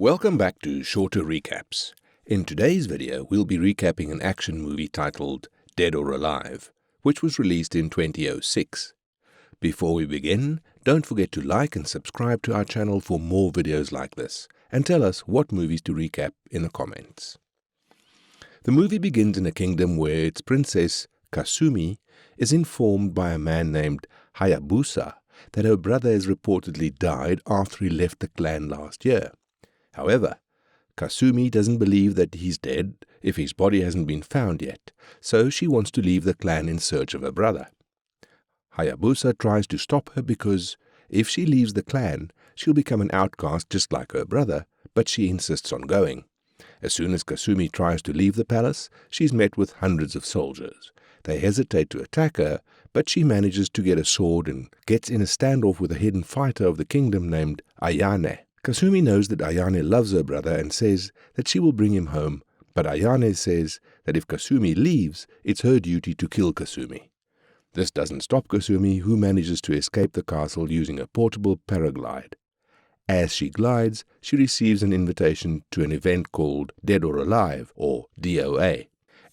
Welcome back to Shorter Recaps. In today's video, we'll be recapping an action movie titled Dead or Alive, which was released in 2006. Before we begin, don't forget to like and subscribe to our channel for more videos like this, and tell us what movies to recap in the comments. The movie begins in a kingdom where its princess, Kasumi, is informed by a man named Hayabusa that her brother has reportedly died after he left the clan last year. However, Kasumi doesn't believe that he's dead if his body hasn't been found yet, so she wants to leave the clan in search of her brother. Hayabusa tries to stop her because if she leaves the clan, she'll become an outcast just like her brother, but she insists on going. As soon as Kasumi tries to leave the palace, she's met with hundreds of soldiers. They hesitate to attack her, but she manages to get a sword and gets in a standoff with a hidden fighter of the kingdom named Ayane. Kasumi knows that Ayane loves her brother and says that she will bring him home, but Ayane says that if Kasumi leaves, it's her duty to kill Kasumi. This doesn't stop Kasumi, who manages to escape the castle using a portable paraglide. As she glides, she receives an invitation to an event called Dead or Alive, or DOA.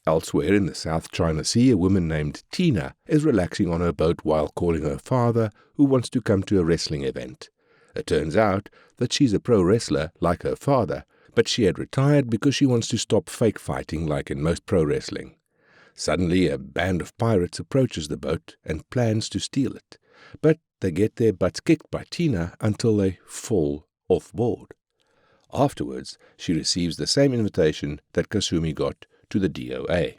Elsewhere in the South China Sea, a woman named Tina is relaxing on her boat while calling her father, who wants to come to a wrestling event. It turns out that she's a pro wrestler like her father, but she had retired because she wants to stop fake fighting like in most pro wrestling. Suddenly, a band of pirates approaches the boat and plans to steal it, but they get their butts kicked by Tina until they fall off board. Afterwards, she receives the same invitation that Kasumi got to the DOA.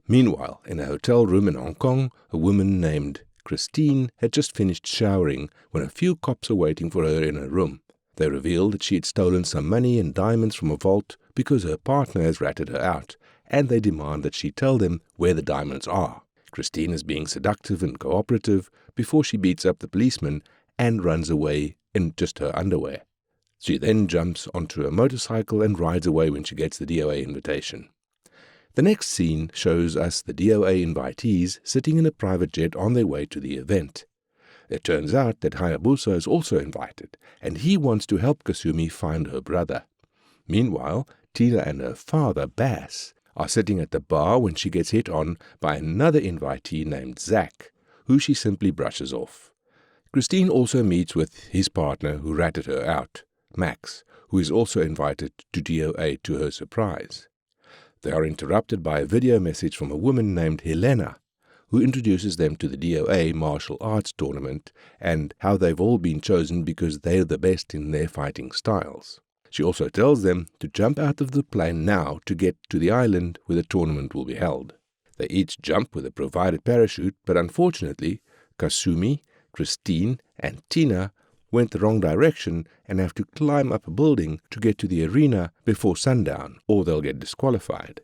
Meanwhile, in a hotel room in Hong Kong, a woman named Christine had just finished showering when a few cops are waiting for her in her room. They reveal that she had stolen some money and diamonds from a vault because her partner has ratted her out, and they demand that she tell them where the diamonds are. Christine is being seductive and cooperative before she beats up the policeman and runs away in just her underwear. She then jumps onto a motorcycle and rides away when she gets the DOA invitation. The next scene shows us the DOA invitees sitting in a private jet on their way to the event. It turns out that Hayabusa is also invited, and he wants to help Kasumi find her brother. Meanwhile, Tina and her father, Bass, are sitting at the bar when she gets hit on by another invitee named Zach, who she simply brushes off. Christine also meets with his partner who ratted her out, Max, who is also invited to DOA to her surprise. They are interrupted by a video message from a woman named Helena, who introduces them to the DOA martial arts tournament and how they've all been chosen because they're the best in their fighting styles. She also tells them to jump out of the plane now to get to the island where the tournament will be held. They each jump with a provided parachute, but unfortunately, Kasumi, Christine, and Tina went the wrong direction and have to climb up a building to get to the arena before sundown, or they'll get disqualified.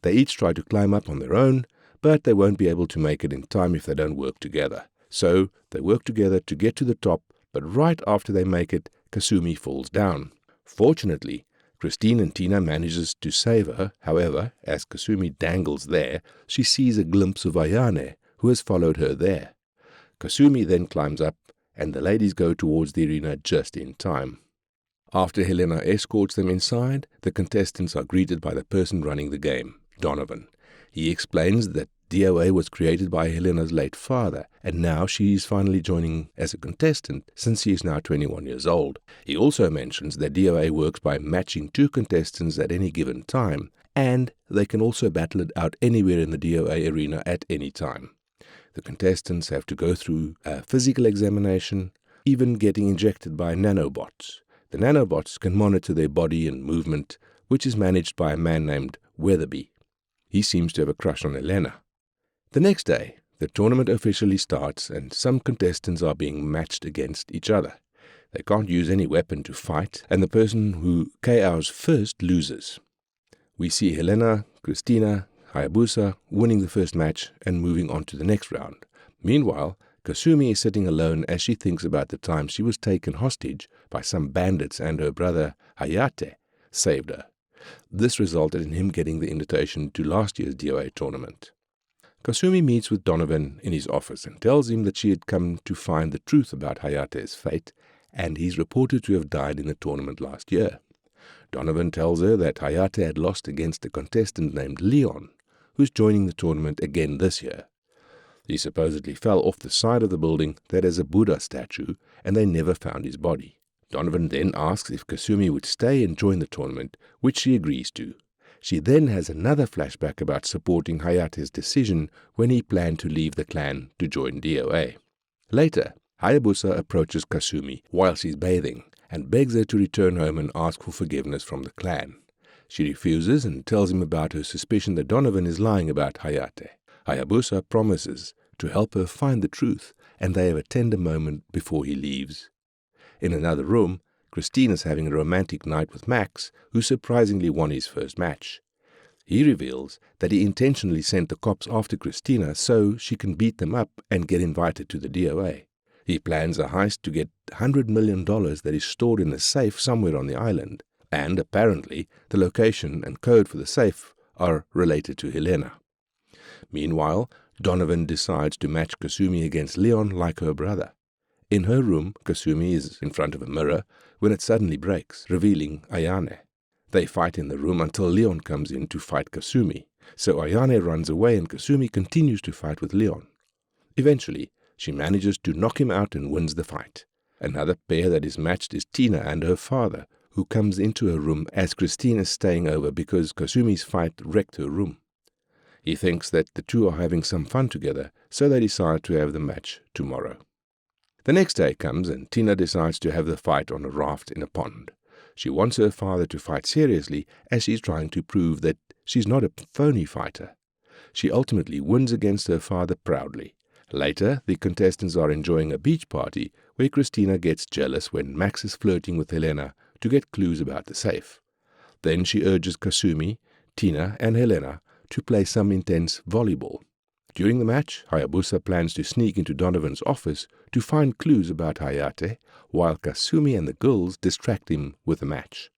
They each try to climb up on their own, but they won't be able to make it in time if they don't work together. So they work together to get to the top, but right after they make it, Kasumi falls down. Fortunately, Christine and Tina manages to save her. However, as Kasumi dangles there, she sees a glimpse of Ayane, who has followed her there. Kasumi then climbs up, and the ladies go towards the arena just in time. After Helena escorts them inside, the contestants are greeted by the person running the game, Donovan. He explains that DOA was created by Helena's late father, and now she is finally joining as a contestant since she is now 21 years old. He also mentions that DOA works by matching two contestants at any given time, and they can also battle it out anywhere in the DOA arena at any time. The contestants have to go through a physical examination, even getting injected by nanobots. The nanobots can monitor their body and movement, which is managed by a man named Weatherby. He seems to have a crush on Helena. The next day, the tournament officially starts and some contestants are being matched against each other. They can't use any weapon to fight, and the person who KOs first loses. We see Helena, Christina, Hayabusa winning the first match and moving on to the next round. Meanwhile, Kasumi is sitting alone as she thinks about the time she was taken hostage by some bandits and her brother Hayate saved her. This resulted in him getting the invitation to last year's DOA tournament. Kasumi meets with Donovan in his office and tells him that she had come to find the truth about Hayate's fate, and he's reported to have died in the tournament last year. Donovan tells her that Hayate had lost against a contestant named Leon, who's joining the tournament again this year. He supposedly fell off the side of the building that has a Buddha statue, and they never found his body. Donovan then asks if Kasumi would stay and join the tournament, which she agrees to. She then has another flashback about supporting Hayate's decision when he planned to leave the clan to join DOA. Later, Hayabusa approaches Kasumi while she's bathing and begs her to return home and ask for forgiveness from the clan. She refuses and tells him about her suspicion that Donovan is lying about Hayate. Hayabusa promises to help her find the truth, and they have a tender moment before he leaves. In another room, Christine is having a romantic night with Max, who surprisingly won his first match. He reveals that he intentionally sent the cops after Christina so she can beat them up and get invited to the DOA. He plans a heist to get $100 million that is stored in a safe somewhere on the island, and apparently the location and code for the safe are related to Helena. Meanwhile, Donovan decides to match Kasumi against Leon like her brother. In her room, Kasumi is in front of a mirror when it suddenly breaks, revealing Ayane. They fight in the room until Leon comes in to fight Kasumi, so Ayane runs away and Kasumi continues to fight with Leon. Eventually, she manages to knock him out and wins the fight. Another pair that is matched is Tina and her father, who comes into her room as Christine is staying over because Kasumi's fight wrecked her room. He thinks that the two are having some fun together, so they decide to have the match tomorrow. The next day comes and Tina decides to have the fight on a raft in a pond. She wants her father to fight seriously as she's trying to prove that she's not a phony fighter. She ultimately wins against her father proudly. Later, the contestants are enjoying a beach party where Christina gets jealous when Max is flirting with Helena to get clues about the safe. Then she urges Kasumi, Tina and Helena to play some intense volleyball. During the match, Hayabusa plans to sneak into Donovan's office to find clues about Hayate, while Kasumi and the girls distract him with the match.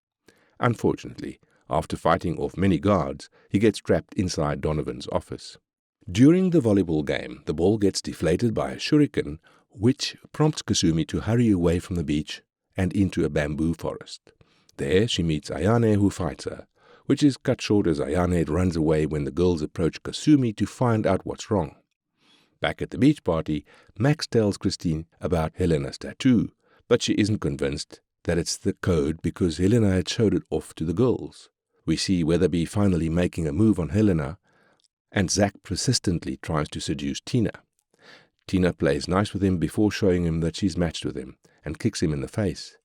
Unfortunately, after fighting off many guards, he gets trapped inside Donovan's office. During the volleyball game, the ball gets deflated by a shuriken, which prompts Kasumi to hurry away from the beach and into a bamboo forest. There she meets Ayane, who fights her, which is cut short as Ayane runs away when the girls approach Kasumi to find out what's wrong. Back at the beach party, Max tells Christine about Helena's tattoo, but she isn't convinced that it's the code because Helena had showed it off to the girls. We see Weatherby finally making a move on Helena, and Zack persistently tries to seduce Tina. Tina plays nice with him before showing him that she's matched with him, and kicks him in the face.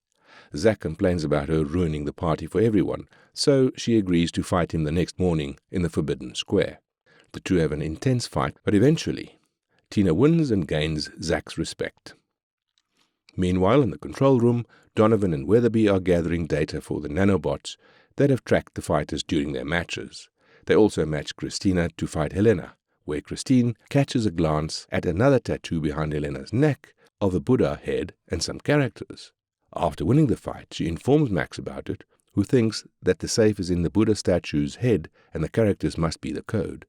Zack complains about her ruining the party for everyone, so she agrees to fight him the next morning in the Forbidden Square. The two have an intense fight, but eventually, Tina wins and gains Zack's respect. Meanwhile, in the control room, Donovan and Weatherby are gathering data for the nanobots that have tracked the fighters during their matches. They also match Christina to fight Helena, where Christine catches a glance at another tattoo behind Helena's neck of a Buddha head and some characters. After winning the fight, she informs Max about it, who thinks that the safe is in the Buddha statue's head and the characters must be the code.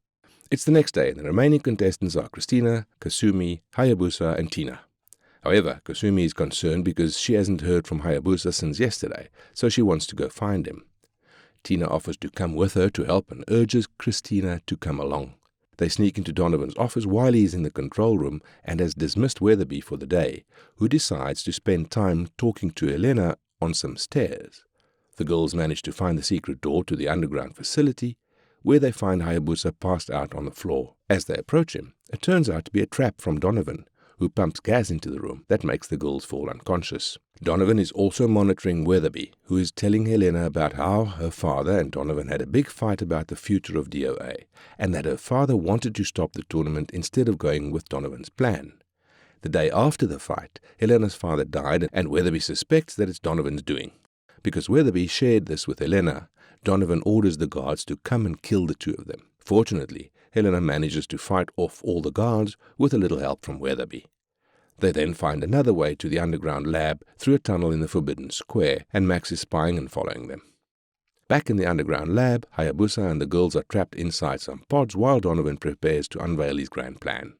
It's the next day, and the remaining contestants are Christina, Kasumi, Hayabusa, and Tina. However, Kasumi is concerned because she hasn't heard from Hayabusa since yesterday, so she wants to go find him. Tina offers to come with her to help and urges Christina to come along. They sneak into Donovan's office while he is in the control room and has dismissed Weatherby for the day, who decides to spend time talking to Helena on some stairs. The girls manage to find the secret door to the underground facility, where they find Hayabusa passed out on the floor. As they approach him, it turns out to be a trap from Donovan, who pumps gas into the room that makes the girls fall unconscious. Donovan is also monitoring Weatherby, who is telling Helena about how her father and Donovan had a big fight about the future of DOA, and that her father wanted to stop the tournament instead of going with Donovan's plan. The day after the fight, Helena's father died, and Weatherby suspects that it's Donovan's doing. Because Weatherby shared this with Helena, Donovan orders the guards to come and kill the two of them. Fortunately, Helena manages to fight off all the guards with a little help from Weatherby. They then find another way to the underground lab through a tunnel in the Forbidden Square, and Max is spying and following them. Back in the underground lab, Hayabusa and the girls are trapped inside some pods while Donovan prepares to unveil his grand plan.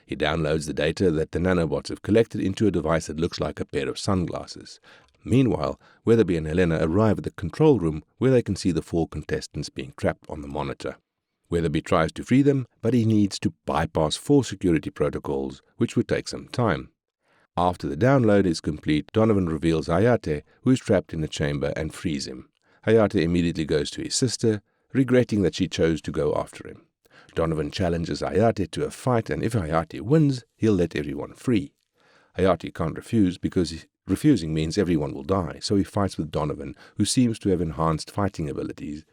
He downloads the data that the nanobots have collected into a device that looks like a pair of sunglasses. Meanwhile, Weatherby and Helena arrive at the control room where they can see the 4 contestants being trapped on the monitor. Weatherby tries to free them, but he needs to bypass 4 security protocols, which would take some time. After the download is complete, Donovan reveals Hayate, who is trapped in the chamber, and frees him. Hayate immediately goes to his sister, regretting that she chose to go after him. Donovan challenges Hayate to a fight, and if Hayate wins, he'll let everyone free. Hayate can't refuse because refusing means everyone will die, so he fights with Donovan, who seems to have enhanced fighting abilities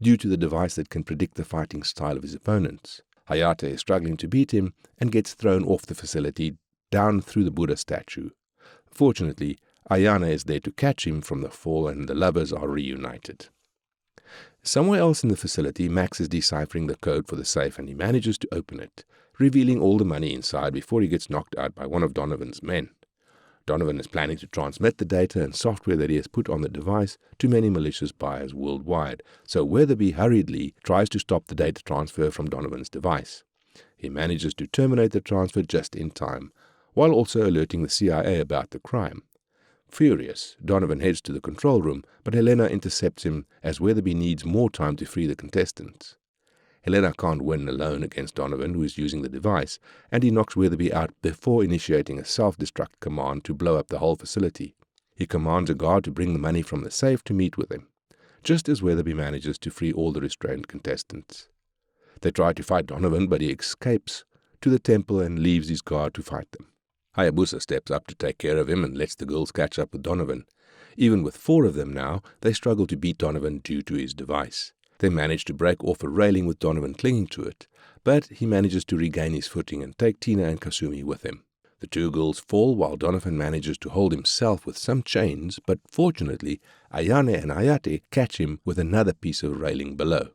due to the device that can predict the fighting style of his opponents. Hayate is struggling to beat him and gets thrown off the facility down through the Buddha statue. Fortunately, Ayana is there to catch him from the fall and the lovers are reunited. Somewhere else in the facility, Max is deciphering the code for the safe and he manages to open it, revealing all the money inside before he gets knocked out by one of Donovan's men. Donovan is planning to transmit the data and software that he has put on the device to many malicious buyers worldwide, so Weatherby hurriedly tries to stop the data transfer from Donovan's device. He manages to terminate the transfer just in time, while also alerting the CIA about the crime. Furious, Donovan heads to the control room, but Helena intercepts him as Weatherby needs more time to free the contestants. Helena can't win alone against Donovan, who is using the device, and he knocks Weatherby out before initiating a self-destruct command to blow up the whole facility. He commands a guard to bring the money from the safe to meet with him, just as Weatherby manages to free all the restrained contestants. They try to fight Donovan, but he escapes to the temple and leaves his guard to fight them. Hayabusa steps up to take care of him and lets the girls catch up with Donovan. Even with 4 of them now, they struggle to beat Donovan due to his device. They manage to break off a railing with Donovan clinging to it, but he manages to regain his footing and take Tina and Kasumi with him. The 2 girls fall while Donovan manages to hold himself with some chains, but fortunately, Ayane and Hayate catch him with another piece of railing below.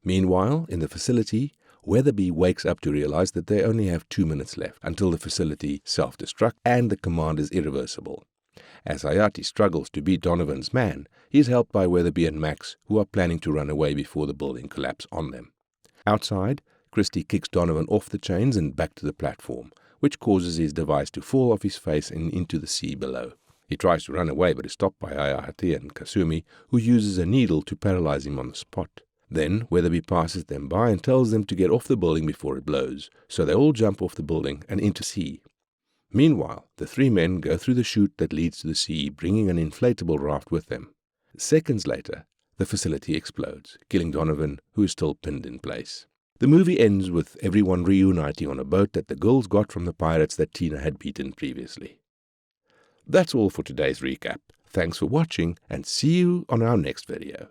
Meanwhile, in the facility, Weatherby wakes up to realize that they only have 2 minutes left until the facility self-destructs and the command is irreversible. As Hayate struggles to beat Donovan's man, he is helped by Weatherby and Max, who are planning to run away before the building collapses on them. Outside, Christie kicks Donovan off the chains and back to the platform, which causes his device to fall off his face and into the sea below. He tries to run away but is stopped by Hayate and Kasumi, who uses a needle to paralyze him on the spot. Then Weatherby passes them by and tells them to get off the building before it blows, so they all jump off the building and into the sea. Meanwhile, the 3 men go through the chute that leads to the sea, bringing an inflatable raft with them. Seconds later, the facility explodes, killing Donovan, who is still pinned in place. The movie ends with everyone reuniting on a boat that the girls got from the pirates that Tina had beaten previously. That's all for today's recap. Thanks for watching and see you on our next video.